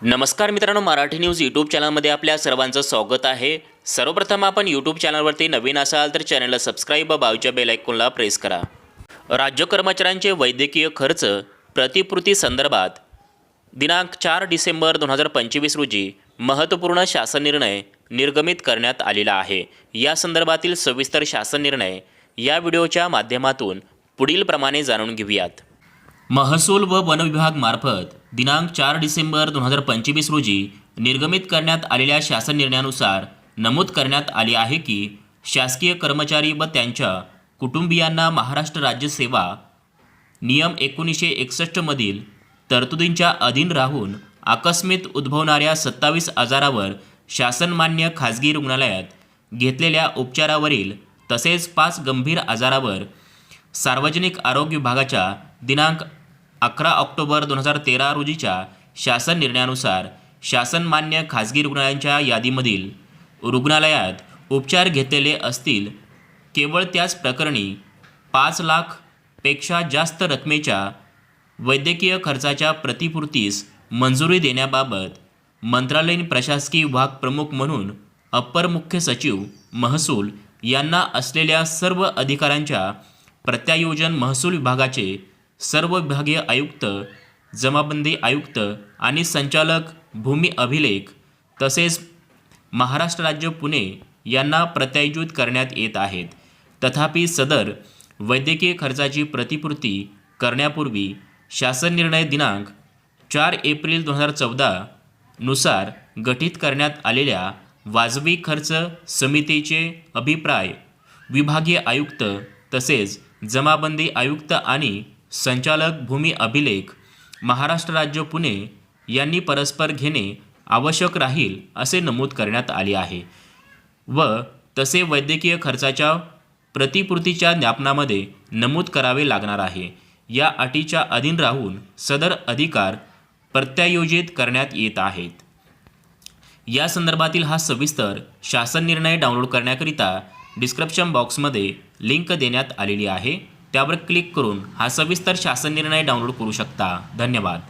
नमस्कार मित्रांनो, Marathi news YouTube चॅनलमध्ये आपल्या सर्वांचं स्वागत आहे। सर्वप्रथम आपण यूट्यूब चॅनलवरती नवीन असाल तर चॅनलला सबस्क्राईब व बाजूच्या बेल आयकॉनला प्रेस करा। राज्य कर्मचाऱ्यांचे वैद्यकीय खर्च प्रतिपूर्ती संदर्भात दिनांक 4 डिसेंबर 2025 रोजी महत्त्वपूर्ण शासन निर्णय निर्गमित करण्यात आलेला आहे। या संदर्भातील सविस्तर शासन निर्णय या व्हिडिओच्या माध्यमातून पुढील प्रमाणे जाणून घेऊयात। महसूल व वन विभाग मार्फत दिनांक 4 डिसेंबर 2025 रोजी निर्गमित करण्यात आलेल्या शासन निर्णयानुसार नमूद करण्यात आले आहे की शासकीय कर्मचारी व त्यांच्या कुटुंबियांना महाराष्ट्र राज्य सेवा नियम 1961 मधील तरतुदींच्या अधीन राहून आकस्मित उद्भवणाऱ्या 27 आजारावर शासनमान्य खाजगी रुग्णालयात घेतलेल्या उपचारावरील तसेच 5 गंभीर आजारावर सार्वजनिक आरोग्य विभागाच्या दिनांक 11 ऑक्टोबर 2013 रोजीच्या शासन निर्णयानुसार शासनमान्य खाजगी रुग्णालयांच्या यादीमधील रुग्णालयात उपचार घेतलेले असतील केवळ त्याच प्रकरणी 5 लाखपेक्षा जास्त रकमेच्या वैद्यकीय खर्चाच्या प्रतिपूर्तीस मंजुरी देण्याबाबत मंत्रालयीन प्रशासकीय विभाग प्रमुख म्हणून अप्पर मुख्य सचिव महसूल यांना असलेल्या सर्व अधिकारांच्या प्रत्यायोजन महसूल विभागाचे सर्व विभागीय आयुक्त, जमाबंदी आयुक्त आणि संचालक भूमी अभिलेख तसेच महाराष्ट्र राज्य पुणे यांना प्रत्यायोजित करण्यात येत आहेत। तथापि सदर वैद्यकीय खर्चाची प्रतिपूर्ती करण्यापूर्वी शासन निर्णय दिनांक 4 एप्रिल 2014 नुसार गठीत करण्यात आलेल्या वाजवी खर्च समितीचे अभिप्राय विभागीय आयुक्त तसेच जमाबंदी आयुक्त आणि संचालक भूमी अभिलेख महाराष्ट्र राज्य पुणे यांनी परस्पर घेणे आवश्यक राहील असे नमूद करण्यात आले आहे व तसे वैद्यकीय खर्चाच्या प्रतिपूर्तीच्या ज्ञापनामध्ये नमूद करावे लागणार आहे। या अटीच्या अधीन राहून सदर अधिकार प्रत्यायोजित करण्यात येत आहेत। या संदर्भातील हा सविस्तर शासन निर्णय डाउनलोड करण्याकरिता डिस्क्रिप्शन बॉक्समध्ये लिंक देण्यात आलेली आहे, त्यावर क्लिक करून हा सविस्तर शासन निर्णय डाउनलोड करू शकता। धन्यवाद।